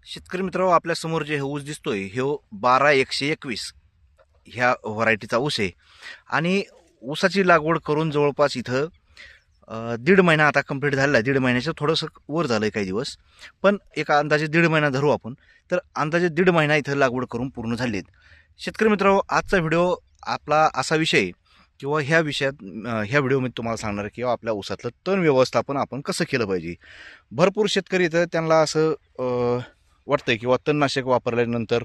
शेतकरी मित्रांनो, आपल्या समोर जे ऊस दिसतोय हे 12-121 ह्या व्हरायटीचा ऊस आहे. आणि ऊसाची लागवड करून जवळपास इथं दीड महिना आता कंप्लीट झालेला आहे. दीड महिन्याचं थोडंसं वर झालं आहे काही दिवस, पण एक अंदाजे दीड महिना धरू आपण. तर अंदाजे दीड महिना इथं लागवड करून पूर्ण झाली आहेत. शेतकरी मित्रांनो, आजचा व्हिडिओ आपला असा विषय आहे किंवा ह्या विषयात ह्या व्हिडिओमध्ये तुम्हाला सांगणार आहे किंवा आपल्या ऊसातलं तण व्यवस्थापन आपण कसं केलं पाहिजे. भरपूर शेतकरी इथं त्यांना असं वाटतंय किंवा तणनाशक वापरल्यानंतर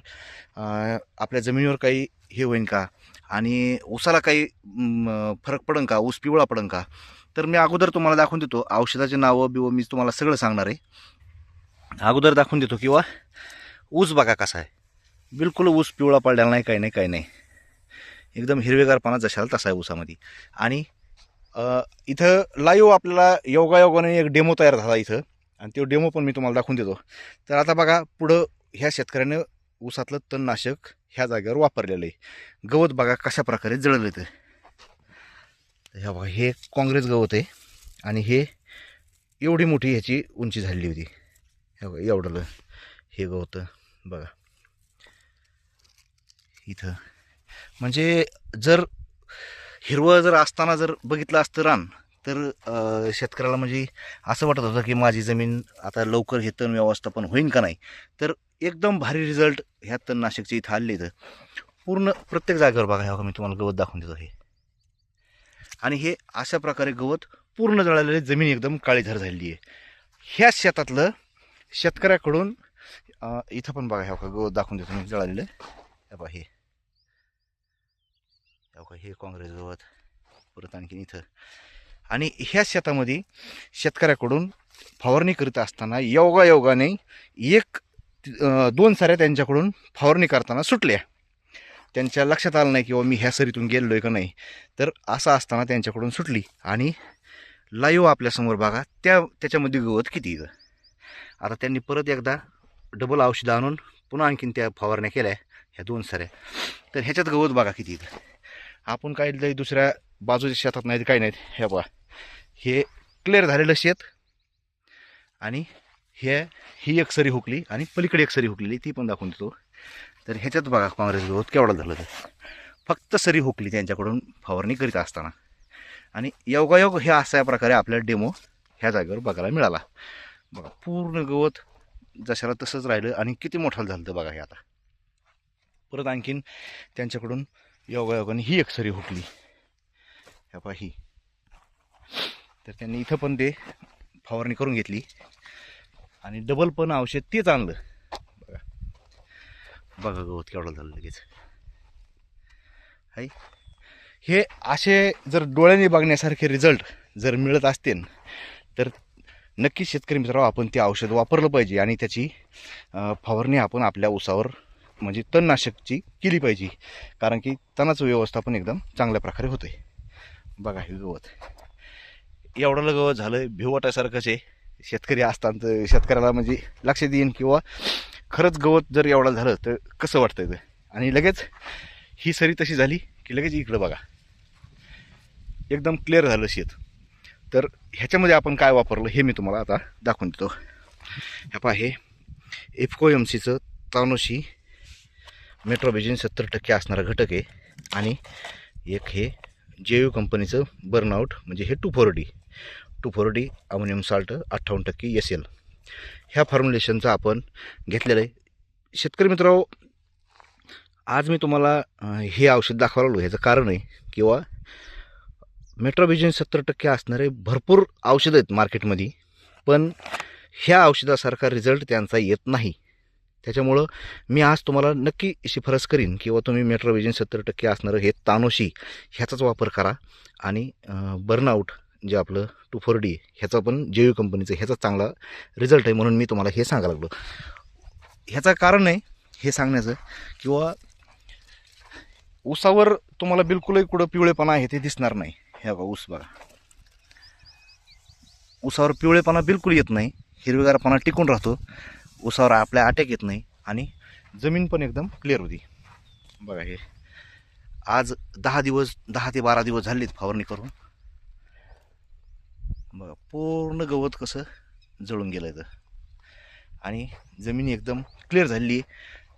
आपल्या जमिनीवर काही हे होईन का आणि ऊसाला काही फरक पडेल का, ऊस पिवळा पडेल का. तर मी अगोदर तुम्हाला दाखवून देतो औषधाचे नावं बिवं, मी तुम्हाला सगळं सांगणार आहे. अगोदर दाखवून देतो किंवा ऊस बघा कसा आहे, बिलकुल ऊस पिवळा पडलेला नाही, काही नाही काही नाही, एकदम हिरवेगारपणा जशाला तसा आहे ऊसामध्ये. आणि इथं लाईव्ह आपल्याला योगायोगाने एक डेमो तयार झाला इथं, आणि तो डेमो पण मी तुम्हाला दाखवून देतो. तर आता बघा, पुढं ह्या शेतकऱ्यानं ऊसातलं तणनाशक ह्या जागेवर वापरलेलं आहे. गवत बघा कशा प्रकारे जळलं इथं. ह्या बघा, हे काँग्रेस गवत आहे आणि हे एवढी मोठी ह्याची उंची झालेली होती. हे बघा एवढं हे गवत बघा इथं. म्हणजे जर हिरवं जर असताना जर बघितलं असतं रान, तर शेतकऱ्याला म्हणजे असं वाटत होतं की माझी जमीन आता लवकर हे तण व्यवस्थापन होईन का नाही. तर एकदम भारी रिझल्ट ह्या तणनाशकचे इथं आले. इथं पूर्ण प्रत्येक जागेवर बघा, ह्या मी तुम्हाला गवत दाखवून देतो हे. आणि हे अशा प्रकारे गवत पूर्ण जळालेले, जमीन एकदम काळीझार झालेली आहे. ह्या शेतातलं शेतकऱ्याकडून इथं पण बघा, ह्या गवत दाखवून देतो मी जळालेलं. हे बघा हे काँग्रेस गवत, परत आणखीन इथं. आणि ह्या शेतामध्ये शेतकऱ्याकडून फवारणी करीत असताना योगायोगाने एक 2 साऱ्या त्यांच्याकडून फवारणी करताना सुटल्या. त्यांच्या लक्षात आलं नाही किंवा मी ह्या सरीतून गेलो आहे का नाही. तर असं असताना त्यांच्याकडून सुटली आणि लाईव्ह आपल्यासमोर बघा त्याच्यामध्ये गवत किती इथं. आता त्यांनी परत एकदा डबल औषधं आणून पुन्हा आणखीन त्या फवारण्या केल्या ह्या 2 साऱ्या. तर ह्याच्यात गवत बघा किती इथं. आपण काही दुसऱ्या बाजूच्या शेतात नाहीत, काही नाहीत. हे बघा, हे क्लिअर झालेलं शेत आणि ही एक सरी हुकली आणि पलीकडे एक सरी हुकलेली, ती पण दाखवून देतो. तर ह्याच्यात बघा काँग्रेस गवत केवढं झालं. तर फक्त सरी हुकली त्यांच्याकडून फवारणी करीत असताना. आणि योगायोग हे अशा प्रकारे आपल्याला डेमो ह्या जागेवर बघायला मिळाला. बघा पूर्ण गवत जशाला तसंच राहिलं आणि किती मोठं झालं तर बघा हे. आता परत आणखीन त्यांच्याकडून योगायोगाने ही एक सरी हुकली, ह्या पहा ही. तर त्यांनी इथं पण ते फवारणी करून घेतली आणि डबल पण औषध तेच आणलं. बघा बघा गवत केवढं झालं लगेच. हाय, हे असे जर डोळ्याने बघण्यासारखे रिझल्ट जर मिळत असतील तर नक्कीच शेतकरी मित्रांनो, आपण ते औषध वापरलं पाहिजे आणि त्याची फवारणी आपण आपल्या ऊसावर म्हणजे तणनाशकची केली पाहिजे. कारण की तणाचं व्यवस्थापन एकदम चांगल्या प्रकारे होतं आहे. बघा हे गवत एवढं गवत झालं, भिव वाटायसारखंच आहे. शेतकरी असताना तर शेतकऱ्याला म्हणजे लक्षात येईन किंवा खरंच गवत जर एवढं झालं तर कसं वाटतं ते. आणि लगेच ही सरी तशी झाली की लगेच इकडं बघा एकदम क्लिअर झालं शेत. तर ह्याच्यामध्ये आपण काय वापरलं हे मी तुम्हाला आता दाखवून देतो. ह्या पहा, हे इफको एमसीचं तानोशी मेट्रोबिजिन 70% असणारा घटक आहे. आणि एक हे जेयू कंपनीचं बर्नआउट म्हणजे हे 2,4-D अमोनियम साल्ट 58% SL ह्या फॉर्म्युलेशनचं आपण घेतलेलं आहे. शेतकरी मित्रांनो, आज मी तुम्हाला हे औषध दाखवायला लागलो. ह्याचं कारण आहे किंवा मेट्रोबिजिन 70% असणारे भरपूर औषधं आहेत मार्केटमध्ये, पण ह्या औषधासारखा रिझल्ट त्यांचा येत नाही. त्याच्यामुळं मी आज तुम्हाला नक्की शिफारस करीन किंवा तुम्ही मेट्रोबिजिन 70% असणारं हे तानोशी ह्याचाच वापर करा. आणि बर्नआउट जे आपलं 2,4-D ह्याचा पण जेयू कंपनीचं ह्याचा चांगला रिझल्ट आहे, म्हणून मी तुम्हाला हे सांगायला लागलो. ह्याचं कारण आहे हे सांगण्याचं किंवा ऊसावर तुम्हाला बिलकुलही कुठं पिवळेपणा आहे ते दिसणार नाही. हे बघा ऊस बघा, ऊसावर पिवळेपणा बिलकुल येत नाही, हिरवेगारपणा टिकून राहतो. ऊसावर आपल्या अटॅक येत नाही आणि जमीन पण एकदम क्लिअर होती. बघा हे आज 10 ते 12 दिवस झालेत फवारणी करून. बघा पूर्ण गवत कसं जळून गेलं. तर आणि जमिनी एकदम क्लिअर झालेली.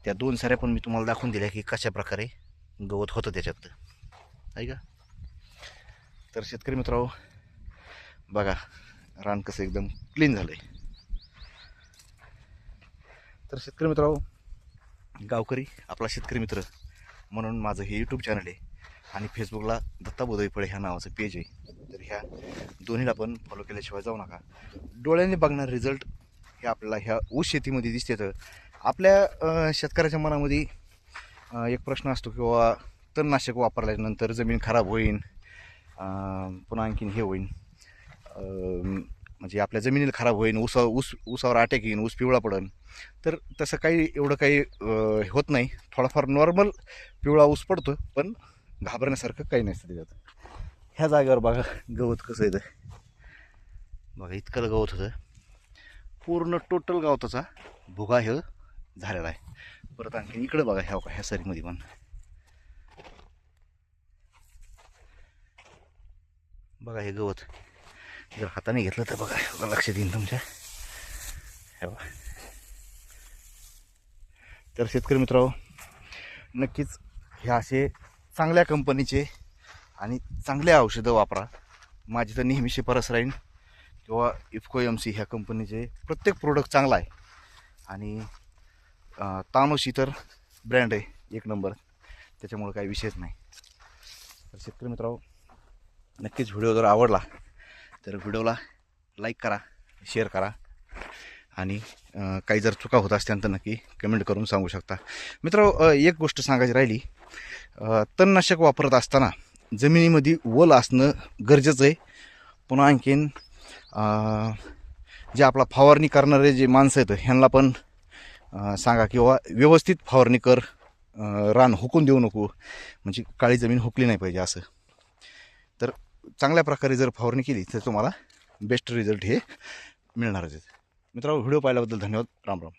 त्या 2 साऱ्या पण मी तुम्हाला दाखवून दिल्या की कशा प्रकारे गवत होतं त्याच्यातलं, आहे का. तर शेतकरी मित्रांनो बघा रान कसं एकदम क्लीन झालं आहे. तर शेतकरी मित्रांनो, गावकरी आपला शेतकरी मित्र म्हणून माझं हे यूट्यूब चॅनल आहे आणि फेसबुकला दत्ता बोधईफळे ह्या नावाचं पेज आहे. तर ह्या दोन्हीला पण फॉलो केल्याशिवाय जाऊ नका. डोळ्याने बघणार रिझल्ट हे आपल्याला ह्या ऊस शेतीमध्ये दिसते. तर आपल्या शेतकऱ्याच्या मनामध्ये एक प्रश्न असतो की बाबा तणनाशक वापरल्यानंतर जमीन खराब होईल, पुन्हा आणखीन हे होईल, म्हणजे आपल्या जमिनीला खराब होईल, ऊसावर अटॅक येईन, ऊस पिवळा पडेल. तर तसं काही एवढं काही होत नाही. थोडाफार नॉर्मल पिवळा ऊस पडतो, पण घाबरण्यासारखं काही नसतं त्याच्यात. ह्या जागेवर बघा गवत कसं येतं, बघा इतकं गवत होतं. पूर्ण टोटल गवताचा भुगा हे झालेला आहे. परत आणखी इकडं बघा ह्या सरीमध्ये पण बघा हे गवत जर हाताने घेतलं तर बघा लक्षात येईल तुमच्या. हे बघा. तर शेतकरी मित्रांनो नक्कीच हे असे चांगल्या कंपनीचे आणि चांगले औषधं वापरा. माझी तर नेहमी शिफारस राहील किंवा इफको MC ह्या कंपनीचे प्रत्येक प्रोडक्ट चांगला आहे. आणि तानोशी तर ब्रँड आहे 1 नंबर, त्याच्यामुळे काही विषयच नाही. तर शेतकरी मित्रांनो नक्कीच व्हिडिओ जर आवडला तर व्हिडिओला लाईक करा, शेअर करा आणि काही जर चुका होत असतील तर नक्की कमेंट करून सांगू शकता. मित्रांनो एक गोष्ट सांगायची राहिली, तणनाशक वापरत असताना जमिनीमध्ये ओल असणं गरजेचं आहे. पुन्हा आणखीन जे आपला फवारणी करणारे जे माणसं आहेत ह्यांना पण सांगा किंवा व्यवस्थित फवारणी कर, रान हुकून देऊ नको, म्हणजे काळी जमीन हुकली नाही पाहिजे असं. तर चांगल्या प्रकारे जर फवारणी केली तर तुम्हाला बेस्ट रिझल्ट हे मिळणारच आहेत. मित्रांनो व्हिडिओ पाहिल्याबद्दल धन्यवाद. राम राम.